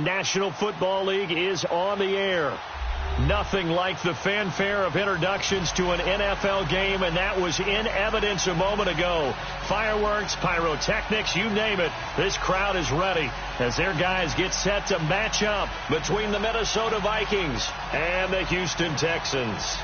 National Football League is on the air. Nothing like the fanfare of introductions to an NFL game, and that was in evidence a moment ago. Fireworks, pyrotechnics, you name it. This crowd is ready as their guys get set to match up between the Minnesota Vikings and the Houston Texans.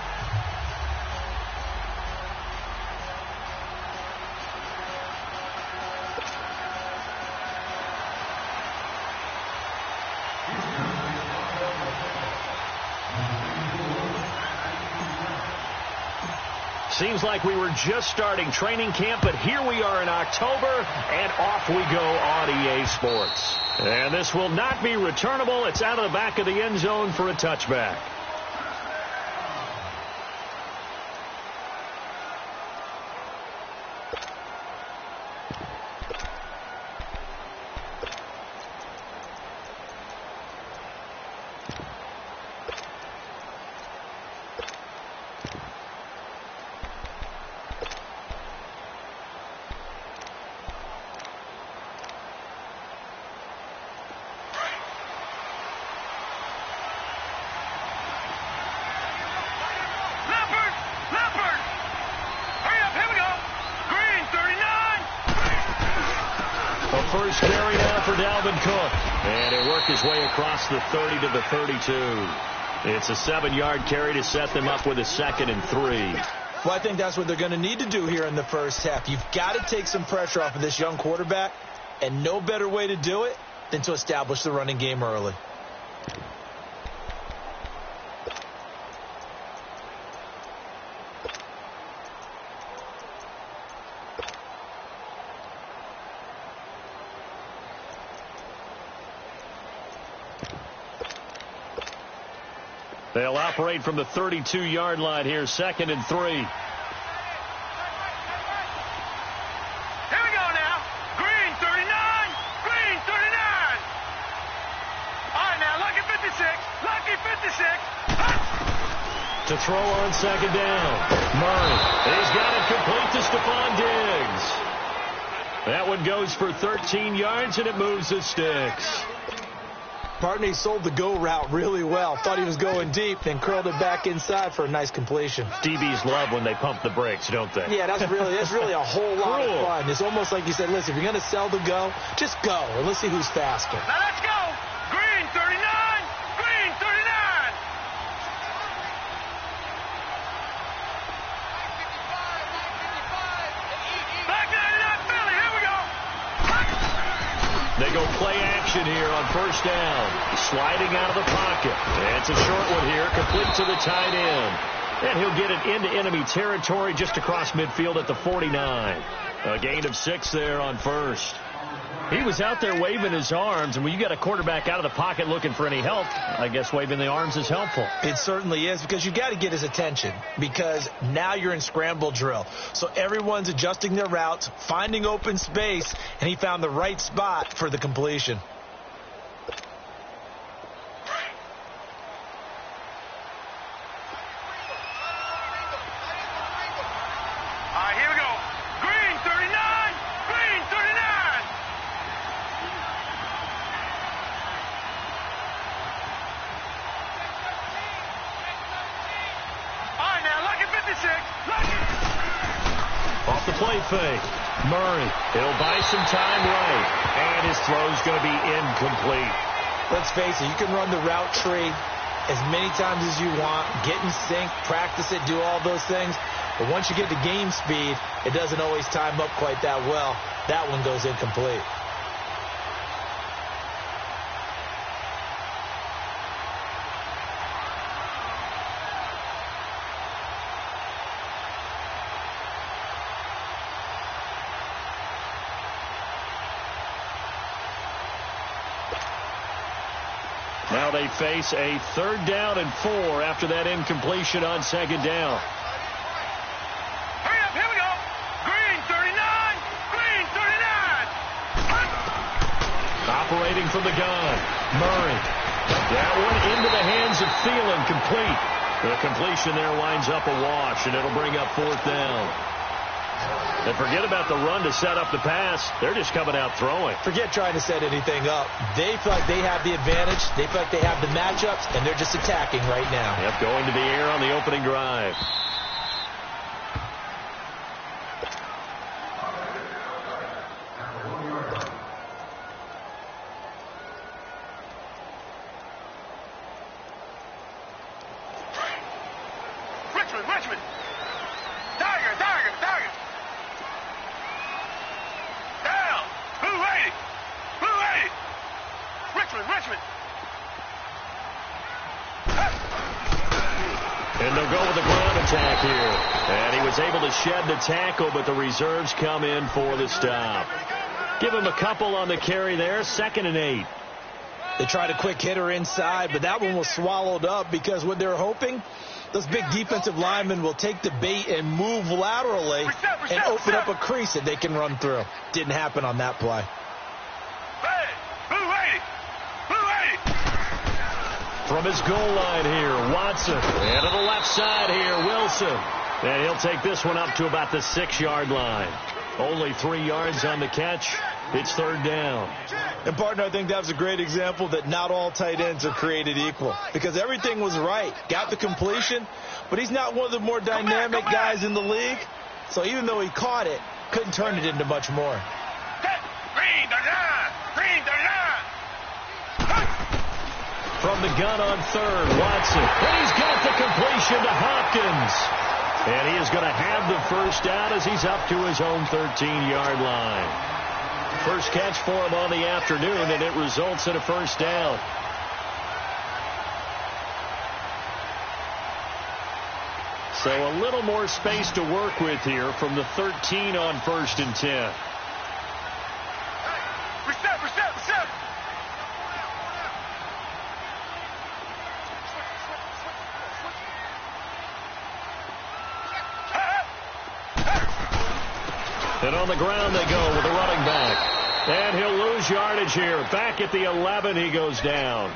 Seems like we were just starting training camp, but here we are in October, and off we go on EA Sports. And this will not be returnable. It's out of the back of the end zone for a touchback. First carry now for Dalvin Cook. And it worked his way across the 30 to the 32. It's a 7-yard carry to set them up with a 2nd and 3. Well, I think that's what they're going to need to do here in the first half. You've got to take some pressure off of this young quarterback, and no better way to do it than to establish the running game early. They'll operate from the 32-yard line here, 2nd and 3. Here we go now. Green, 39. Green, 39. All right, now, lucky 56. Lucky 56. To throw on 2nd down. Murray. He's got it complete to Stephon Diggs. That one goes for 13 yards, and it moves the sticks. Partner, he sold the go route really well. Thought he was going deep, then curled it back inside for a nice completion. DBs love when they pump the brakes, don't they? Yeah, that's really a whole lot of fun. It's almost like you said, listen, if you're going to sell the go, just go, and let's see who's faster. Now let's go. Green, 39. Green, 39. Back 99 Philly. Here we go. They go play action here on first down. Sliding out of the pocket. And it's a short one here, complete to the tight end. And he'll get it into enemy territory just across midfield at the 49. A gain of 6 there on first. He was out there waving his arms, and when you got a quarterback out of the pocket looking for any help, I guess waving the arms is helpful. It certainly is, because you got to get his attention, because now you're in scramble drill. So everyone's adjusting their routes, finding open space, and he found the right spot for the completion. Off the play fake. Murray, he'll buy some time right. And his throw's going to be incomplete. Let's face it, you can run the route tree as many times as you want, get in sync, practice it, do all those things. But once you get to game speed, it doesn't always time up quite that well. That one goes incomplete. Now they face a 3rd down and 4 after that incompletion on 2nd down. Hurry up, here we go. Green, 39. Green, 39. Operating from the gun. Murray. That one into the hands of Thielen, complete. The completion there winds up a wash, and it'll bring up 4th down. And forget about the run to set up the pass. They're just coming out throwing. Forget trying to set anything up. They feel like they have the advantage. They feel like they have the matchups, and they're just attacking right now. Yep, going to the air on the opening drive. Richmond. Tiger. Down. Blue 80. Richmond. And they'll go with the ground attack here. And he was able to shed the tackle, but the reserves come in for the stop. Give him a couple on the carry there. 2nd and 8. They tried a quick hitter inside, but that one was swallowed up because what they're hoping, those big defensive linemen will take the bait and move laterally and open up a crease that they can run through. Didn't happen on that play. From his goal line here, Watson. And to the left side here, Wilson. And he'll take this one up to about the 6-yard line. Only 3 yards on the catch. It's 3rd down. And, partner, I think that was a great example that not all tight ends are created equal. Because everything was right. Got the completion, but he's not one of the more dynamic guys in the league. So even though he caught it, couldn't turn it into much more. Green the line. From the gun on 3rd, Watson. And he's got the completion to Hopkins. And he is going to have the first down as he's up to his own 13-yard line. First catch for him on the afternoon, and it results in a first down. So a little more space to work with here from the 13 on 1st and 10. Reset. And on the ground they go with a running back. And he'll lose yardage here. Back at the 11, he goes down.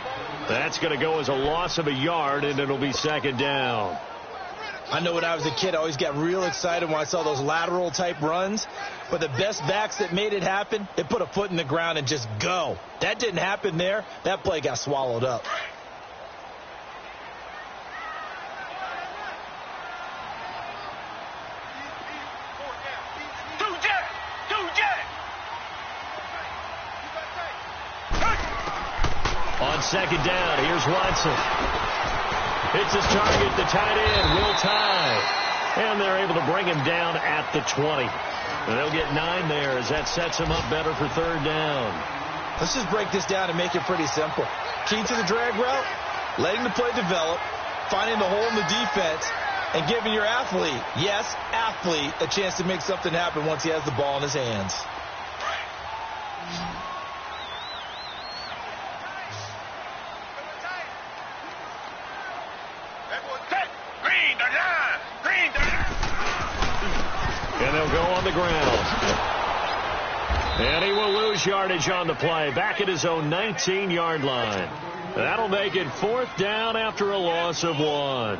That's going to go as a loss of a yard, and it'll be 2nd down. I know when I was a kid, I always got real excited when I saw those lateral-type runs. But the best backs that made it happen, they put a foot in the ground and just go. That didn't happen there. That play got swallowed up. On 2nd down, here's Watson. Hits his target, the tight end, Will Tye. And they're able to bring him down at the 20. And they'll get 9 there as that sets him up better for 3rd down. Let's just break this down and make it pretty simple. Key to the drag route, letting the play develop, finding the hole in the defense, and giving your athlete, yes, athlete, a chance to make something happen once he has the ball in his hands. And they'll go on the ground. And he will lose yardage on the play. Back at his own 19-yard line. That'll make it 4th down after a loss of 1.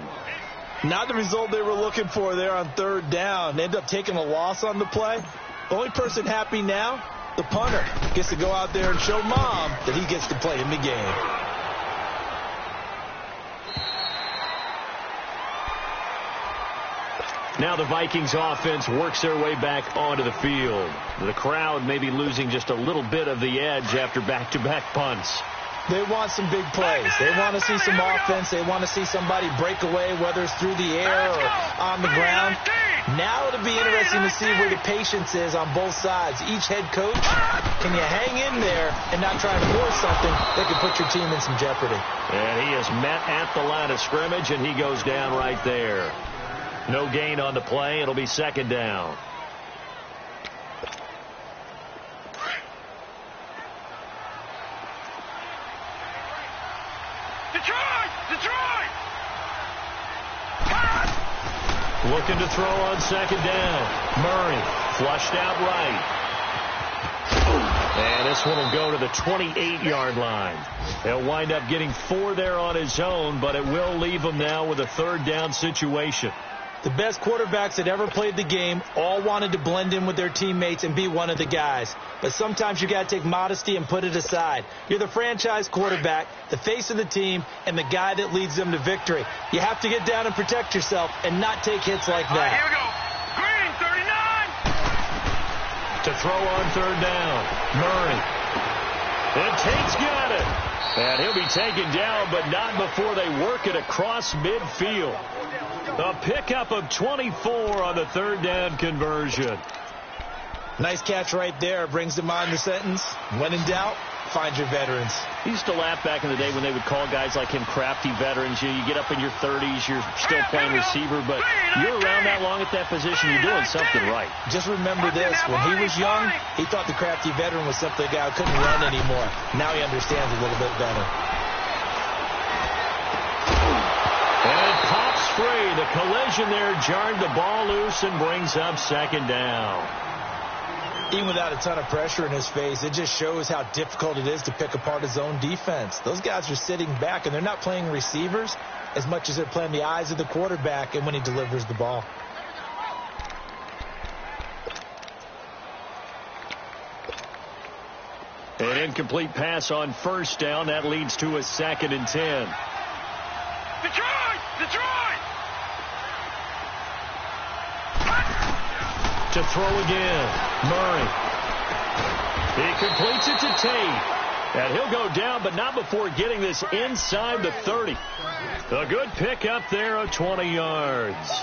Not the result they were looking for there on 3rd down. They end up taking a loss on the play. The only person happy now, the punter, gets to go out there and show mom that he gets to play in the game. Now the Vikings offense works their way back onto the field. The crowd may be losing just a little bit of the edge after back-to-back punts. They want some big plays. They want to see some offense. They want to see somebody break away, whether it's through the air or on the ground. Now it'll be interesting to see where the patience is on both sides. Each head coach, can you hang in there and not try and force something that could put your team in some jeopardy? And he is met at the line of scrimmage, and he goes down right there. No gain on the play. It'll be 2nd down. Detroit! Looking to throw on 2nd down. Murray flushed out right. And this one will go to the 28-yard line. He'll wind up getting 4 there on his own, but it will leave him now with a 3rd down situation. The best quarterbacks that ever played the game all wanted to blend in with their teammates and be one of the guys. But sometimes you got to take modesty and put it aside. You're the franchise quarterback, the face of the team, and the guy that leads them to victory. You have to get down and protect yourself and not take hits like that. Here we go. Green, 39. To throw on third down, Murray. And Tate's got it. And he'll be taken down, but not before they work it across midfield. A pickup of 24 on the third down conversion. Nice catch right there. Brings to mind the sentence, when in doubt, find your veterans. He used to laugh back in the day when they would call guys like him crafty veterans. You get up in your 30s, you're still playing receiver, but you're around that long at that position, you're doing something right. Just remember this, when he was young, he thought the crafty veteran was simply a guy who couldn't run anymore. Now he understands a little bit better. And it pops free. The collision there jarred the ball loose and brings up second down. Even without a ton of pressure in his face, it just shows how difficult it is to pick apart his own defense. Those guys are sitting back, and they're not playing receivers as much as they're playing the eyes of the quarterback and when he delivers the ball. An incomplete pass on first down. That leads to a 2nd and 10. Detroit! Detroit! To throw again, Murray. He completes it to Tate. And he'll go down, but not before getting this inside the 30. A good pickup there of 20 yards.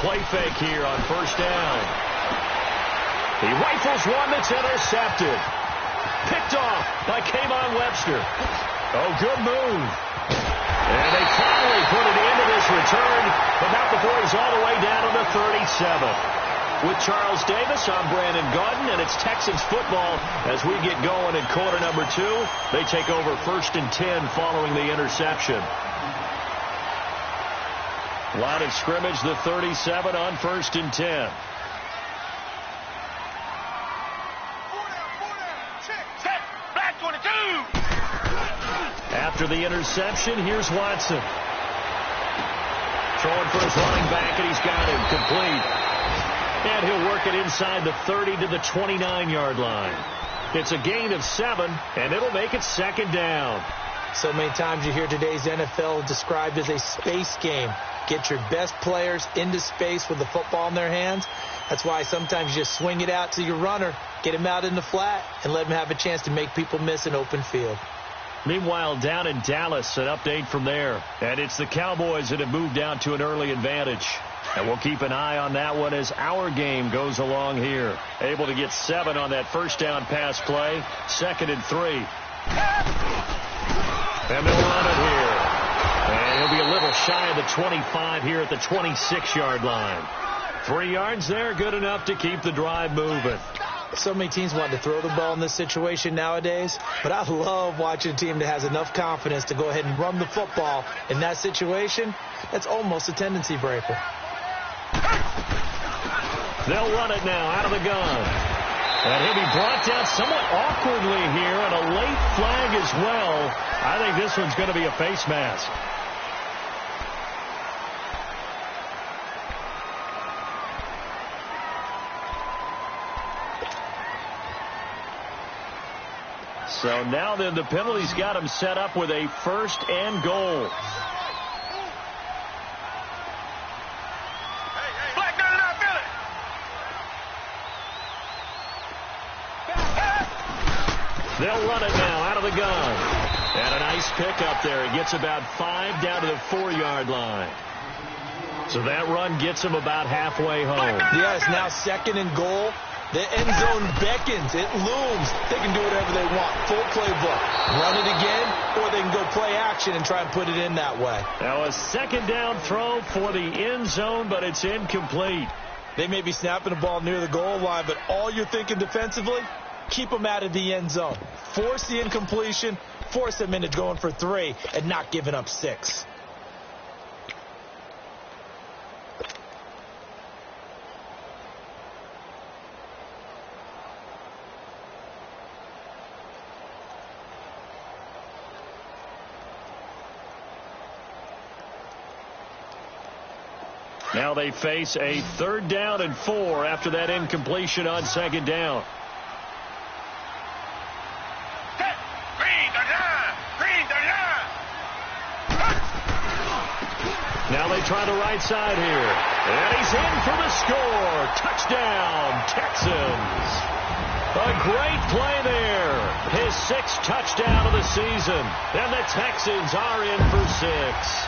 Play fake here on first down. He rifles one that's intercepted. Picked off by Kayvon Webster. Oh, good move. And they finally put it into this return, but not before he's all the way down to the 37. With Charles Davis, I'm Brandon Gaudin, and it's Texans football as we get going in quarter number 2. They take over 1st and 10 following the interception. Line of scrimmage, the 37 on 1st and 10. After the interception, here's Watson. Throwing for his running back, and he's got him complete. And he'll work it inside the 30 to the 29-yard line. It's a gain of 7, and it'll make it 2nd down. So many times you hear today's NFL described as a space game. Get your best players into space with the football in their hands. That's why sometimes you just swing it out to your runner, get him out in the flat, and let him have a chance to make people miss an open field. Meanwhile, down in Dallas, an update from there. And it's the Cowboys that have moved down to an early advantage. And we'll keep an eye on that one as our game goes along here. Able to get 7 on that first down pass play. 2nd and 3. And they'll run it here. And he'll be a little shy of the 25 here at the 26-yard line. 3 yards there, good enough to keep the drive moving. So many teams want to throw the ball in this situation nowadays, but I love watching a team that has enough confidence to go ahead and run the football in that situation. That's almost a tendency breaker. They'll run it now out of the gun. And he'll be brought down somewhat awkwardly here, and a late flag as well. I think this one's going to be a face mask. So now then the penalty's got him set up with a 1st and goal. They'll run it now out of the gun. And a nice pickup there. It gets about 5 down to the 4-yard line. So that run gets him about halfway home. Yeah, it's now 2nd and goal. The end zone beckons. It looms. They can do whatever they want. Full playbook. Run it again, or they can go play action and try and put it in that way. Now a 2nd down throw for the end zone, but it's incomplete. They may be snapping the ball near the goal line, but all you're thinking defensively, keep them out of the end zone. Force the incompletion, force them into going for 3, and not giving up 6. Now they face a 3rd down and 4 after that incompletion on 2nd down. Now they try the right side here. And he's in for the score. Touchdown, Texans. A great play there. His 6th touchdown of the season. And the Texans are in for 6.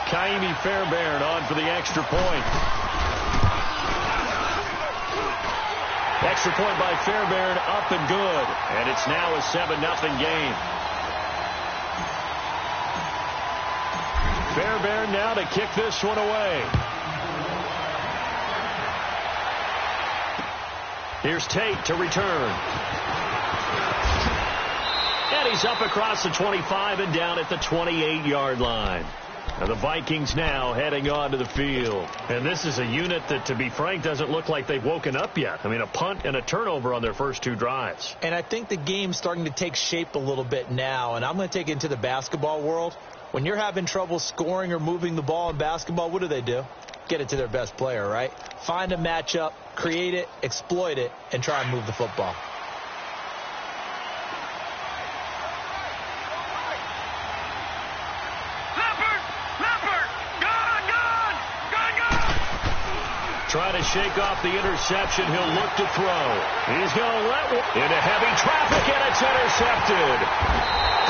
Kaimi Fairbairn on for the extra point. Extra point by Fairbairn, up and good. And it's now a 7-0 game. Fairbairn now to kick this one away. Here's Tate to return. And he's up across the 25 and down at the 28-yard line. And the Vikings now heading onto the field. And this is a unit that, to be frank, doesn't look like they've woken up yet. I mean, a punt and a turnover on their first 2 drives. And I think the game's starting to take shape a little bit now. And I'm going to take it into the basketball world. When you're having trouble scoring or moving the ball in basketball, what do? Get it to their best player, right? Find a matchup, create it, exploit it, and try and move the football. Trying to shake off the interception. He'll look to throw. He's going to let one into heavy traffic, and it's intercepted.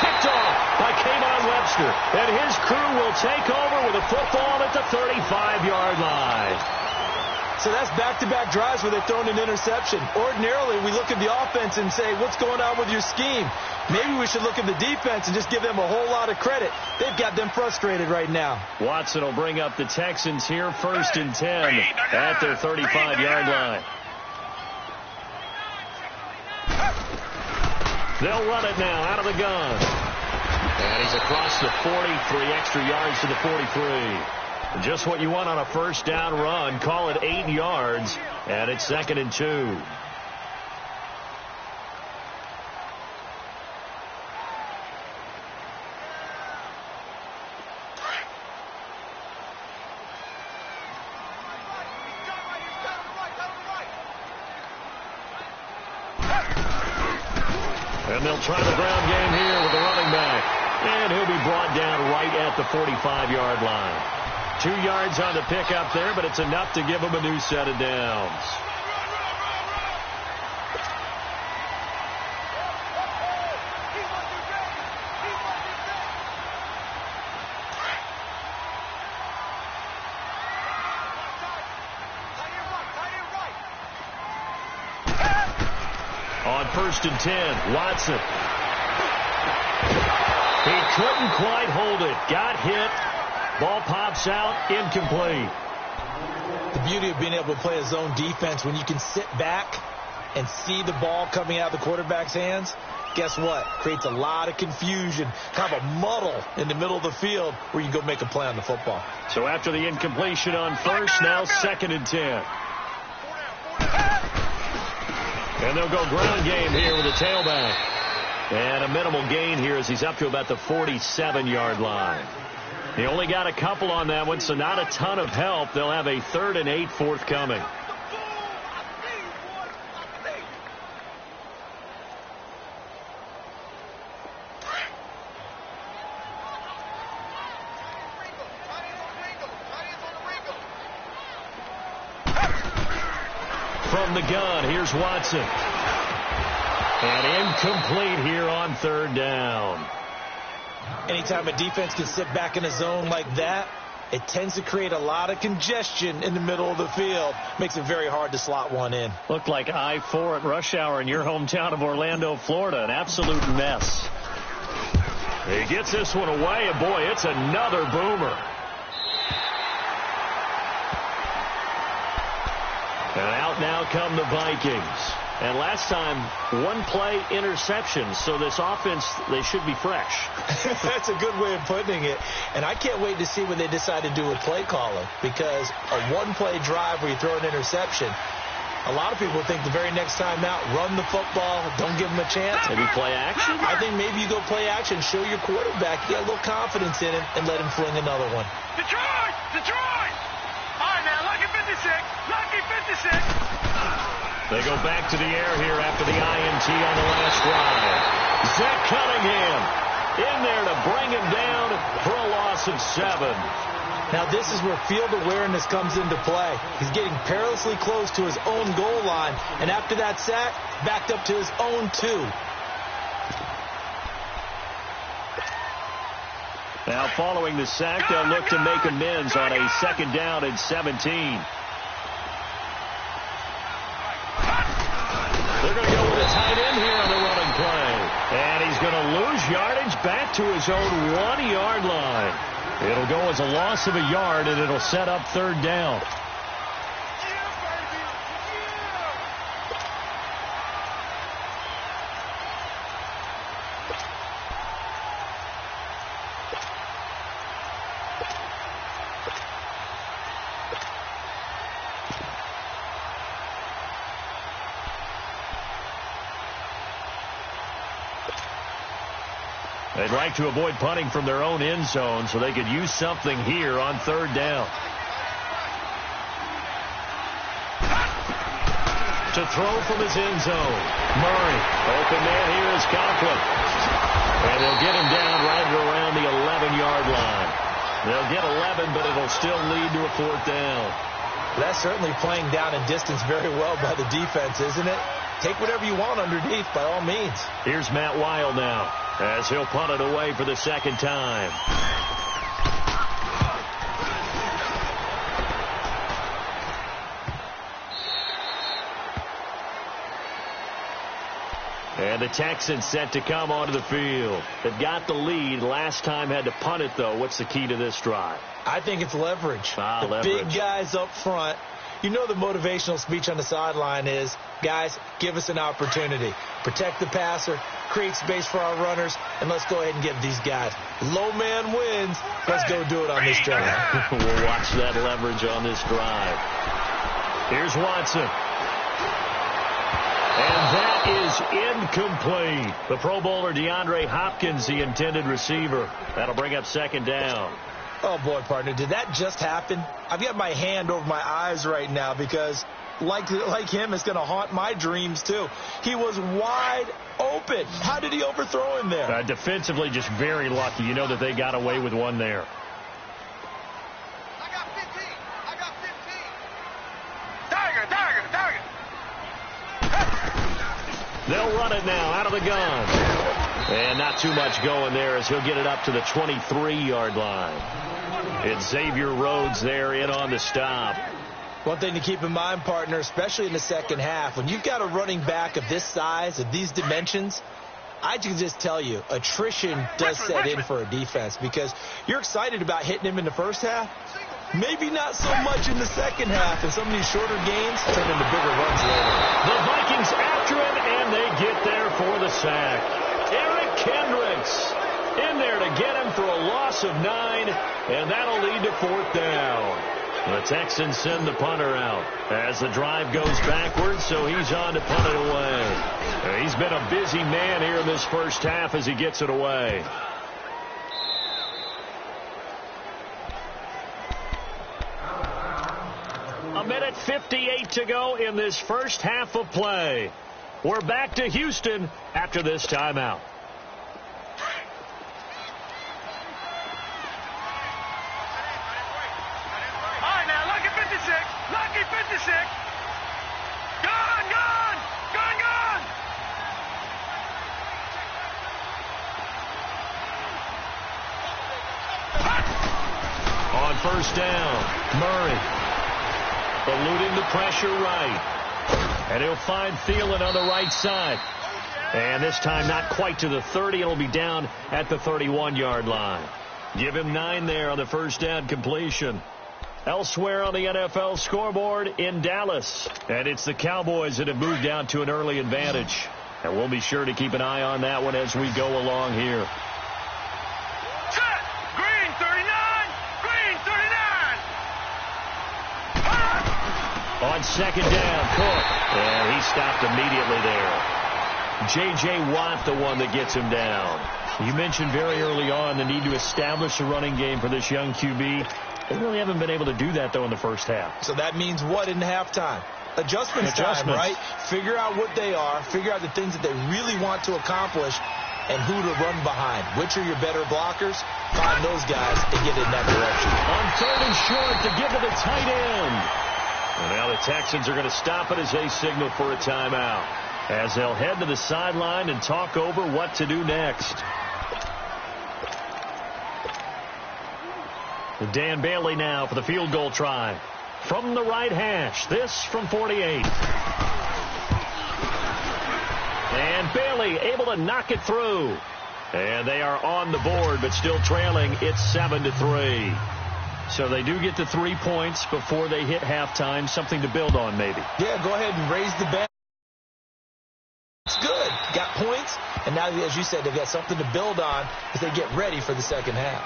Picked off by K'Von Webster. And his crew will take over with a football at the 35-yard line. So that's back-to-back drives where they've thrown an interception. Ordinarily, we look at the offense and say, what's going on with your scheme? Maybe we should look at the defense and just give them a whole lot of credit. They've got them frustrated right now. Watson will bring up the Texans here, 1st and 10 at their 35-yard line. They'll run it now out of the gun. And he's across the 40, 3 extra yards to the 43. Just what you want on a 1st down run. Call it 8 yards, and it's 2nd and 2. And they'll try the ground game here with the running back. And he'll be brought down right at the 45-yard line. 2 yards on the pickup there, but it's enough to give him a new set of downs. On 1st and 10, Watson. He couldn't quite hold it. Got hit. Ball pops out, incomplete. The beauty of being able to play a zone defense, when you can sit back and see the ball coming out of the quarterback's hands, guess what? Creates a lot of confusion, kind of a muddle in the middle of the field where you can go make a play on the football. So after the incompletion on 1st, now 2nd and 10. And they'll go ground game here with a tailback. And a minimal gain here as he's up to about the 47-yard line. He only got a couple on that one, so not a ton of help. They'll have a 3rd and 8 forthcoming. From the gun, here's Watson. And incomplete here on 3rd down. Anytime a defense can sit back in a zone like that, it tends to create a lot of congestion in the middle of the field. Makes it very hard to slot one in. Looked like I-4 at rush hour in your hometown of Orlando, Florida. An absolute mess. He gets this one away, and boy, it's another boomer. And out now come the Vikings. And last time, one-play interception, so this offense, they should be fresh. That's a good way of putting it. And I can't wait to see what they decide to do with play calling, because a one-play drive where you throw an interception, a lot of people think the very next time out, run the football, don't give them a chance. Maybe play action? I think maybe you go play action, show your quarterback, you got a little confidence in him, and let him fling another one. Detroit! Detroit! All right, now, lucky 56. Lucky 56. They go back to the air here after the INT on the last drive. Zach Cunningham in there to bring him down for a loss of 7. Now, this is where field awareness comes into play. He's getting perilously close to his own goal line, and after that sack, backed up to his own 2. Now, following the sack, they'll look to make amends on a 2nd down and 17. They're going to go with a tight end here on the running play. And he's going to lose yardage back to his own 1-yard line. It'll go as a loss of a yard, and it'll set up 3rd down. They'd like to avoid punting from their own end zone so they could use something here on 3rd down. To throw from his end zone. Murray. Open man here is Conklin. And they'll get him down right around the 11-yard line. They'll get 11, but it'll still lead to a 4th down. That's certainly playing down in distance very well by the defense, isn't it? Take whatever you want underneath by all means. Here's Matt Weil now, as he'll punt it away for the 2nd time. And the Texans set to come onto the field. They've got the lead. Last time had to punt it, though. What's the key to this drive? I think it's leverage. Leverage. Big guys up front. You know the motivational speech on the sideline is, guys, give us an opportunity. Protect the passer, create space for our runners, and let's go ahead and give these guys. Low man wins. Let's go do it on this drive. We'll watch that leverage on this drive. Here's Watson. And that is incomplete. The Pro Bowler DeAndre Hopkins, the intended receiver. That'll bring up 2nd down. Oh, boy, partner, did that just happen? I've got my hand over my eyes right now because, like him, it's going to haunt my dreams, too. He was wide open. How did he overthrow him there? Defensively, just very lucky. You know that they got away with one there. I got 15. I got 15. Tiger. They'll run it now out of the gun. And not too much going there as he'll get it up to the 23-yard line. It's Xavier Rhodes there in on the stop. One thing to keep in mind, partner, especially in the second half, when you've got a running back of this size, of these dimensions, I can just tell you, attrition does set in for a defense because you're excited about hitting him in the first half. Maybe not so much in the second half, and some of these shorter gains turn into bigger runs later. The Vikings after him, and they get there for the sack. Eric Kendricks in there to get him for a loss of 9, and that'll lead to 4th down. The Texans send the punter out as the drive goes backwards, so he's on to punt it away. He's been a busy man here in this first half as he gets it away. A minute 58 to go in this first half of play. We're back to Houston after this timeout. All right, now, lucky 56. Lucky 56. Gone. On 1st down, Murray eluding the pressure right. And he'll find Thielen on the right side. And this time not quite to the 30. It'll be down at the 31-yard line. Give him 9 there on the 1st down completion. Elsewhere on the NFL scoreboard in Dallas. And it's the Cowboys that have moved down to an early advantage. And we'll be sure to keep an eye on that one as we go along here. Set. Green 39. Green 39. On second down, Cook. And he stopped immediately there. J.J. Watt, the one that gets him down. You mentioned very early on the need to establish a running game for this young QB. They really haven't been able to do that, though, in the first half. So that means what in halftime? Adjustments time, right? Figure out what they are. Figure out the things that they really want to accomplish and who to run behind. Which are your better blockers? Find those guys and get in that direction. On third and short to give to the tight end. And now the Texans are going to stop it as they signal for a timeout, as they'll head to the sideline and talk over what to do next. Dan Bailey now for the field goal try. From the right hash, this from 48. And Bailey able to knock it through. And they are on the board, but still trailing. It's 7-3. So they do get the 3 points before they hit halftime. Something to build on, maybe. Yeah, go ahead and raise the bet. It's good. Got points, and now, as you said, they've got something to build on as they get ready for the second half.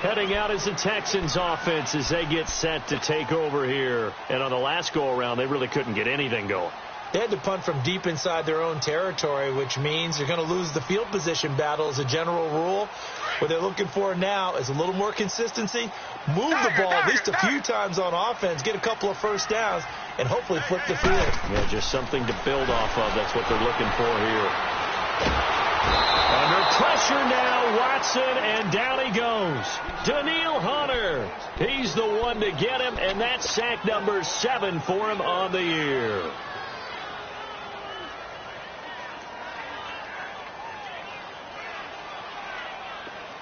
Heading out is the Texans offense as they get set to take over here. And on the last go-around, they really couldn't get anything going. They had to punt from deep inside their own territory, which means they're going to lose the field position battle as a general rule. What they're looking for now is a little more consistency, move the ball at least a few times on offense, get a couple of first downs, and hopefully flip the field. Yeah, just something to build off of. That's what they're looking for here. Under pressure now, Watson, and down he goes. Daniil Hunter. He's the one to get him, and that's sack number 7 for him on the year.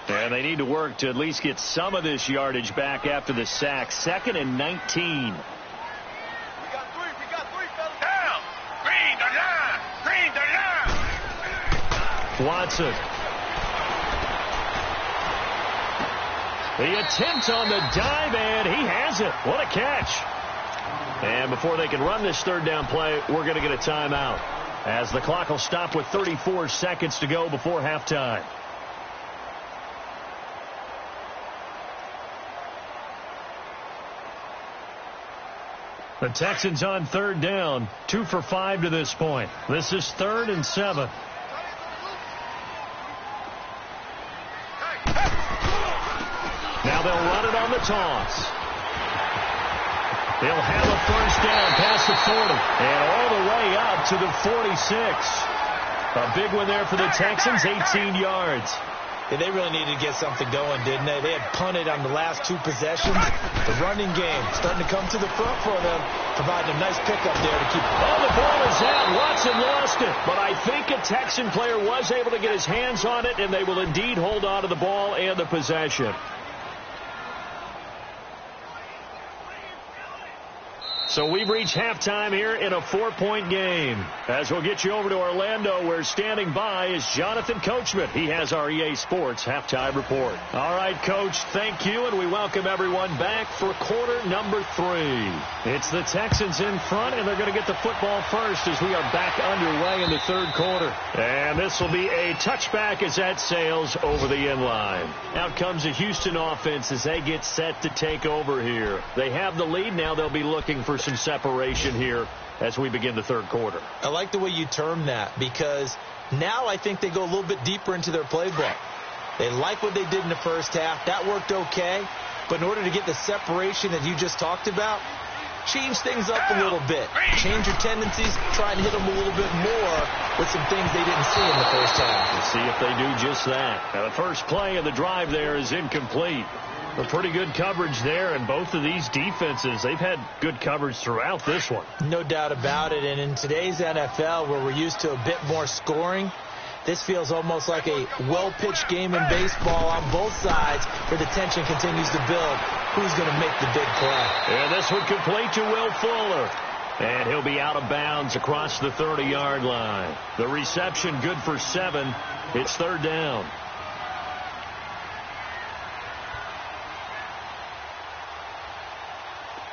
And they need to work to at least get some of this yardage back after the sack. 2nd and 19. We got three, fellas. Down. Green 39. Green 39. Watson. The attempt on the dive, and he has it. What a catch. And before they can run this third down play, we're going to get a timeout, as the clock will stop with 34 seconds to go before halftime. The Texans on third down, 2 for 5 to this point. This is 3rd and 7. Now they'll run it on the toss. They'll have a first down past the 40 and all the way up to the 46. A big one there for the Texans, 18 yards. Yeah, they really needed to get something going, didn't they? They had punted on the last 2 possessions. The running game starting to come to the front for them, providing a nice pickup there to keep. Oh, the ball is out. Watson lost it. But I think a Texan player was able to get his hands on it, and they will indeed hold on to the ball and the possession. So we've reached halftime here in a 4-point game. As we'll get you over to Orlando, where standing by is Jonathan Coachman. He has our EA Sports halftime report. All right, Coach, thank you, and we welcome everyone back for quarter number 3. It's the Texans in front, and they're going to get the football first as we are back underway in the third quarter. And this will be a touchback as that sails over the end line. Out comes the Houston offense as they get set to take over here. They have the lead. Now they'll be looking for some separation here as we begin the third quarter. I like the way you term that, because now I think they go a little bit deeper into their playbook. They like what they did in the first half. That worked okay. But in order to get the separation that you just talked about, change things up a little bit. Change your tendencies. Try and hit them a little bit more with some things they didn't see in the first half. We'll see if they do just that. Now, the first play of the drive there is incomplete. A pretty good coverage there, and both of these defenses, they've had good coverage throughout this one. No doubt about it, and in today's NFL, where we're used to a bit more scoring, this feels almost like a well-pitched game in baseball on both sides, where the tension continues to build. Who's going to make the big play? And this one complete to Will Fuller. And he'll be out of bounds across the 30-yard line. The reception good for 7. It's third down.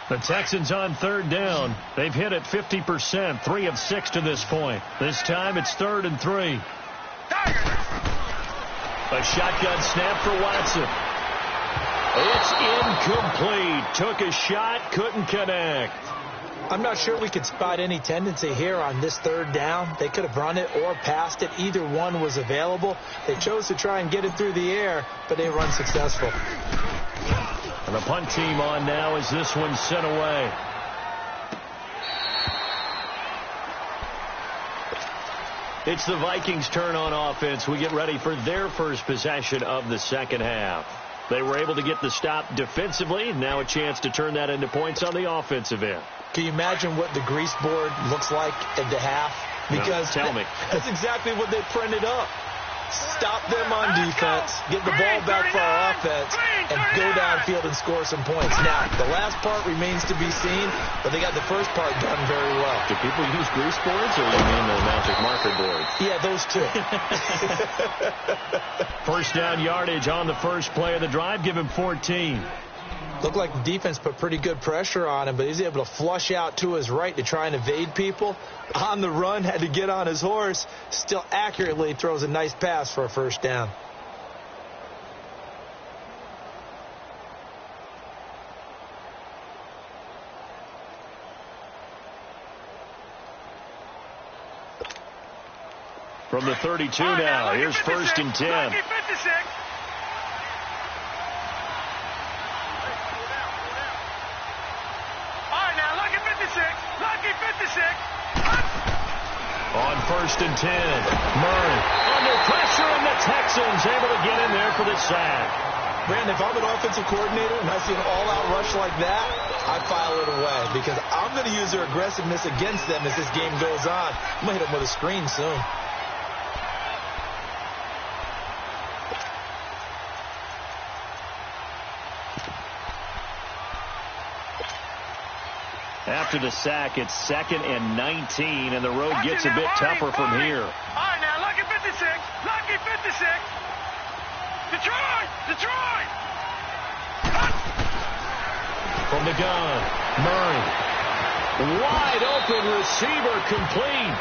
The Texans on third down. They've hit it 50%, 3 of 6 to this point. This time it's 3rd and 3. A shotgun snap for Watson. It's incomplete. Took a shot, couldn't connect. I'm not sure we could spot any tendency here on this 3rd down. They could have run it or passed it. Either one was available. They chose to try and get it through the air, but they were unsuccessful. And the punt team on now as this one's sent away. It's the Vikings' turn on offense. We get ready for their first possession of the second half. They were able to get the stop defensively. Now a chance to turn that into points on the offensive end. Can you imagine what the grease board looks like at the half? Because no, tell me. That's exactly what they printed up. Stop them on defense, get the ball back for our offense, and go downfield and score some points. Now, the last part remains to be seen, but they got the first part done very well. Do people use grease boards, or you mean the magic marker boards? Yeah, those two. First down yardage on the first play of the drive. Give him 14. Looked like the defense put pretty good pressure on him, but he's able to flush out to his right to try and evade people. On the run, had to get on his horse. Still accurately throws a nice pass for a first down. From the 32 now, here's 1st and 10. On 1st and 10, Murray under pressure, and the Texans able to get in there for the sack. Brandon, if I'm an offensive coordinator and I see an all-out rush like that, I file it away because I'm going to use their aggressiveness against them as this game goes on. I'm going to hit them with a screen soon. After the sack, it's 2nd and 19, and the road gets a bit tougher from here. All right, now, lucky 56. Lucky 56. Detroit! Detroit! From the gun, Murray. Wide open receiver complete.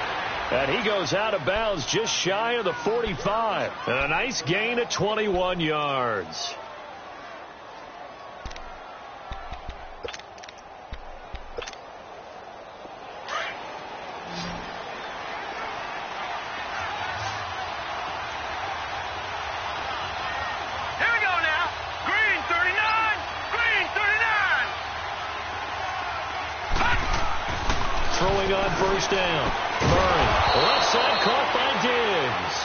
And he goes out of bounds just shy of the 45. And a nice gain of 21 yards. On first down, Murray, left side caught by Diggs.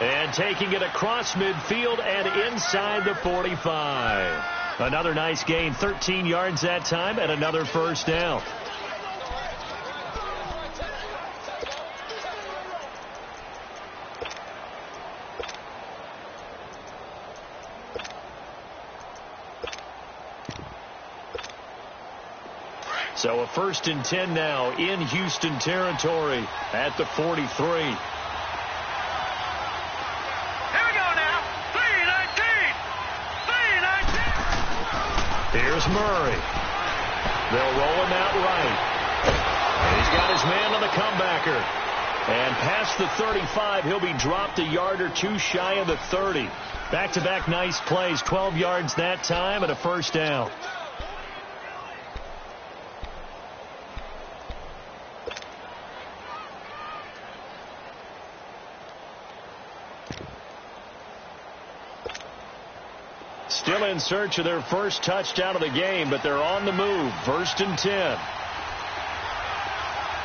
And taking it across midfield and inside the 45. Another nice gain, 13 yards that time, and another first down. So a 1st and 10 now in Houston territory at the 43. Here we go now. 3-19. 3-19. Here's Murray. They'll roll him out right. And he's got his man on the comebacker. And past the 35, he'll be dropped a yard or two shy of the 30. Back-to-back nice plays, 12 yards that time and a first down. Still in search of their first touchdown of the game, but they're on the move. 1st and 10.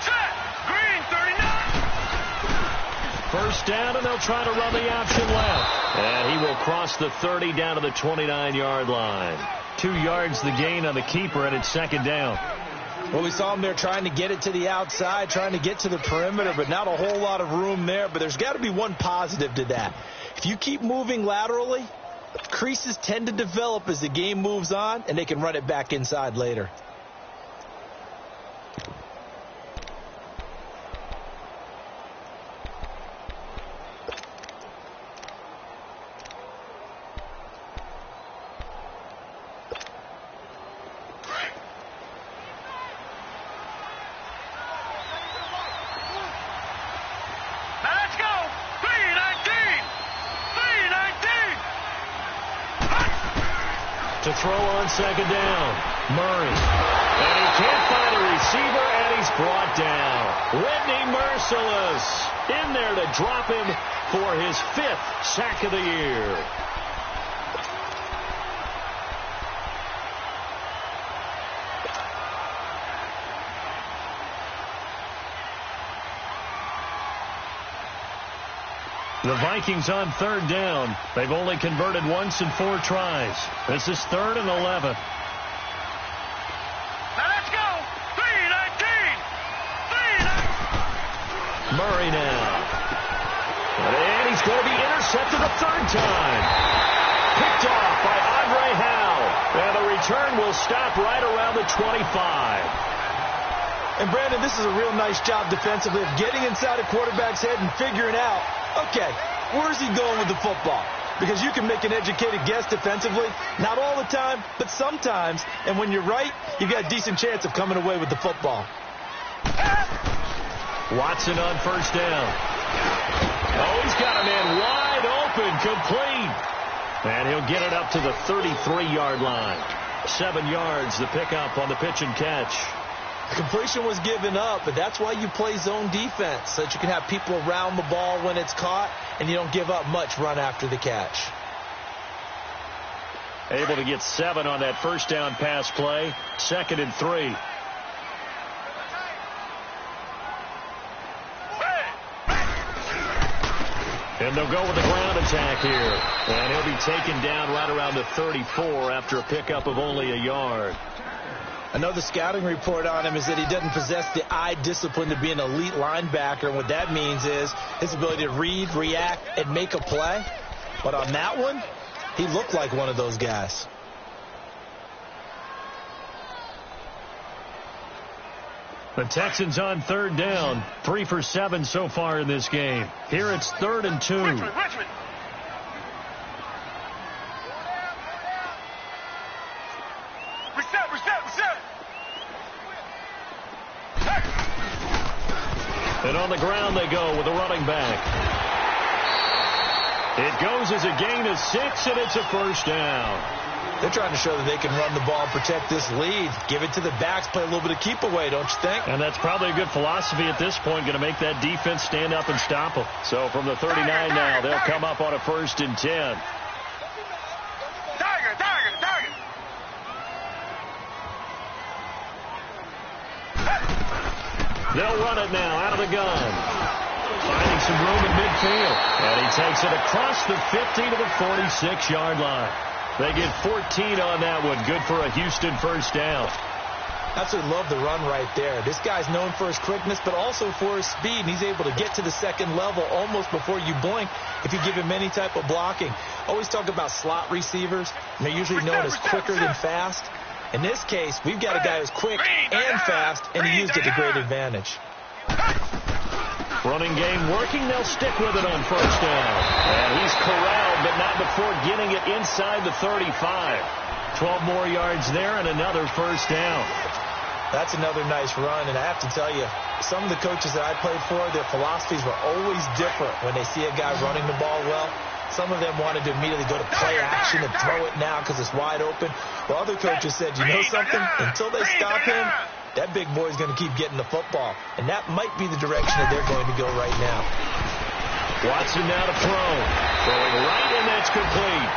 Set. Green 39. First down, and they'll try to run the option left. And he will cross the 30 down to the 29-yard line. 2 yards the gain on the keeper, and it's 2nd down. Well, we saw him there trying to get it to the outside, trying to get to the perimeter, but not a whole lot of room there. But there's got to be one positive to that. If you keep moving laterally, creases tend to develop as the game moves on, and they can run it back inside later. To throw on second down. Murray. And he can't find a receiver, and he's brought down. Whitney Merciless in there to drop him for his 5th sack of the year. The Vikings on 3rd down. They've only converted once in 4 tries. This is 3rd and 11. Now let's go. 3-19. Murray now. And he's going to be intercepted a 3rd time. Picked off by Andre Howe. And the return will stop right around the 25. And, Brandon, this is a real nice job defensively of getting inside a quarterback's head and figuring out, okay, where's he going with the football? Because you can make an educated guess defensively, not all the time, but sometimes. And when you're right, you've got a decent chance of coming away with the football. Watson on 1st down. Oh, he's got a man wide open, complete. And he'll get it up to the 33-yard line. 7 yards, the pickup on the pitch and catch. The completion was given up, but that's why you play zone defense, so that you can have people around the ball when it's caught, and you don't give up much run after the catch. Able to get 7 on that 1st down pass play. 2nd and 3. And they'll go with the ground attack here. And he'll be taken down right around the 34 after a pickup of only a yard. Another scouting report on him is that he doesn't possess the eye discipline to be an elite linebacker. And what that means is his ability to read, react, and make a play. But on that one, he looked like one of those guys. The Texans on 3rd down. 3 for 7 so far in this game. Here it's 3rd and 2. Richmond. Reset. And on the ground they go with a running back. It goes as a gain of 6, and it's a 1st down. They're trying to show that they can run the ball and protect this lead. Give it to the backs, play a little bit of keep away, don't you think? And that's probably a good philosophy at this point, going to make that defense stand up and stop them. So from the 39 now, they'll come up on a 1st and 10. Tiger. They'll run it now out of the gun. Finding some room in midfield. And he takes it across the 50 to the 46-yard line. They get 14 on that one. Good for a Houston 1st down. Absolutely love the run right there. This guy's known for his quickness, but also for his speed. And he's able to get to the 2nd level almost before you blink if you give him any type of blocking. Always talk about slot receivers. And they're usually known as quicker than fast. In this case, we've got a guy who's quick and fast, and he used it to great advantage. Running game working. They'll stick with it on 1st down. And he's corralled, but not before getting it inside the 35. 12 more yards there and another 1st down. That's another nice run, and I have to tell you, some of the coaches that I played for, their philosophies were always different when they see a guy running the ball well. Some of them wanted to immediately go to play action and throw it now because it's wide open. While other coaches said, you know something? Until they stop him, that big boy's going to keep getting the football. And that might be the direction that they're going to go right now. Watson now to throw. Throwing right, and that's complete.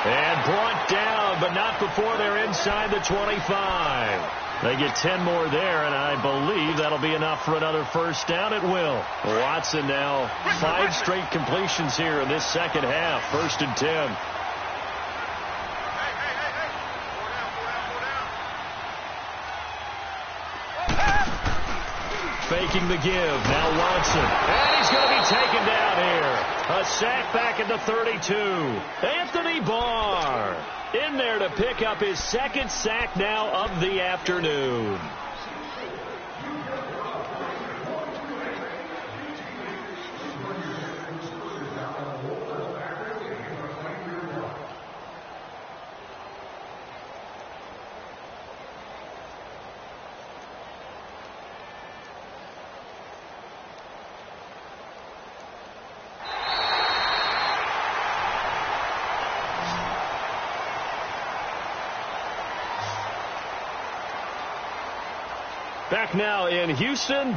And brought down, but not before they're inside the 25. They get 10 more there, and I believe that'll be enough for another 1st down. It will. Watson now 5 straight completions here in this 2nd half. 1st and 10. Faking the give. Now Watson. And he's going to be taken down here. A sack back at the 32. Anthony Barr in there to pick up his 2nd sack now of the afternoon. Back now in Houston.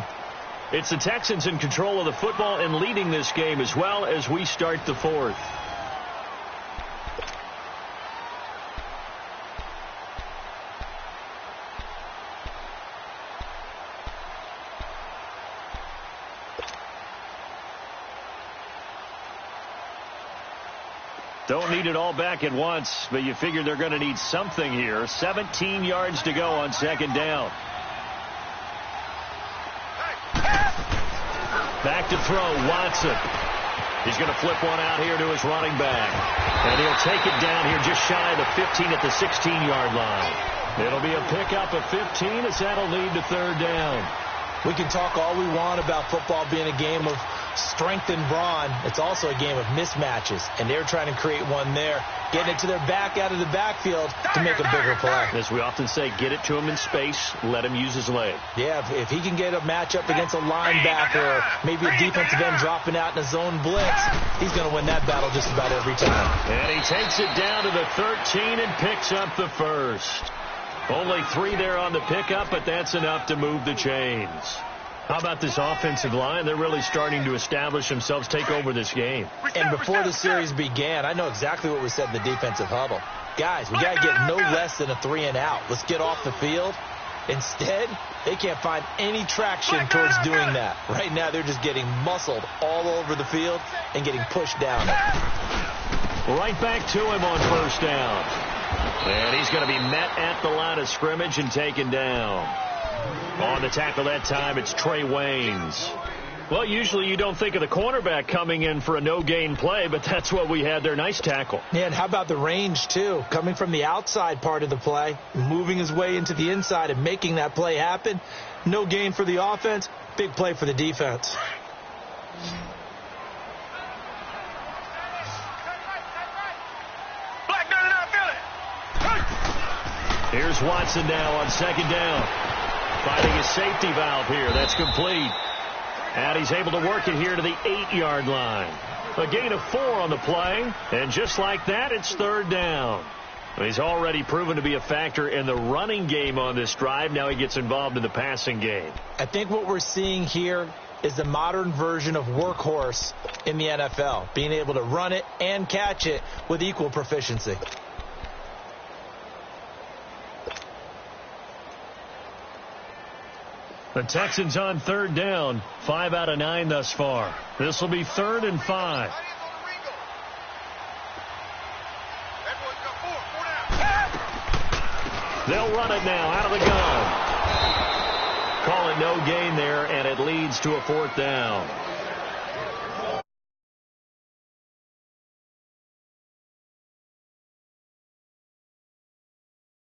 It's the Texans in control of the football and leading this game as well as we start the fourth. Don't need it all back at once, but you figure they're going to need something here. 17 yards to go on second down. Back to throw, Watson. He's going to flip one out here to his running back. And he'll take it down here just shy of the 15 at the 16-yard line. It'll be a pickup of 15 as that'll lead to third down. We can talk all we want about football being a game of strength and brawn. It's also a game of mismatches, and they're trying to create one there, getting it to their back out of the backfield to make a bigger play. As we often say, get it to him in space, let him use his leg. Yeah, if he can get a matchup against a linebacker or maybe a defensive end dropping out in a zone blitz, he's going to win that battle just about every time. And he takes it down to the 13 and picks up the first. Only 3 there on the pickup, but that's enough to move the chains. How about this offensive line? They're really starting to establish themselves, take over this game. And before the series began, I know exactly what we said in the defensive huddle. Guys, we got to get no less than a 3 and out. Let's get off the field. Instead, they can't find any traction towards doing that. Right now, they're just getting muscled all over the field and getting pushed down. Right back to him on first down. And he's going to be met at the line of scrimmage and taken down. On the tackle that time, it's Trey Waynes. Well, usually you don't think of the cornerback coming in for a no-gain play, but that's what we had there. Nice tackle. Yeah, and how about the range, too? Coming from the outside part of the play, moving his way into the inside and making that play happen. No gain for the offense, big play for the defense. Here's Watson now on second down. Finding his safety valve here. That's complete. And he's able to work it here to the 8-yard line. A gain of 4 on the play. And just like that, it's third down. He's already proven to be a factor in the running game on this drive. Now he gets involved in the passing game. I think what we're seeing here is the modern version of workhorse in the NFL. Being able to run it and catch it with equal proficiency. The Texans on third down. 5 out of 9 thus far. This will be 3rd and 5. They'll run it now out of the gun. Call it no gain there, and it leads to a 4th down.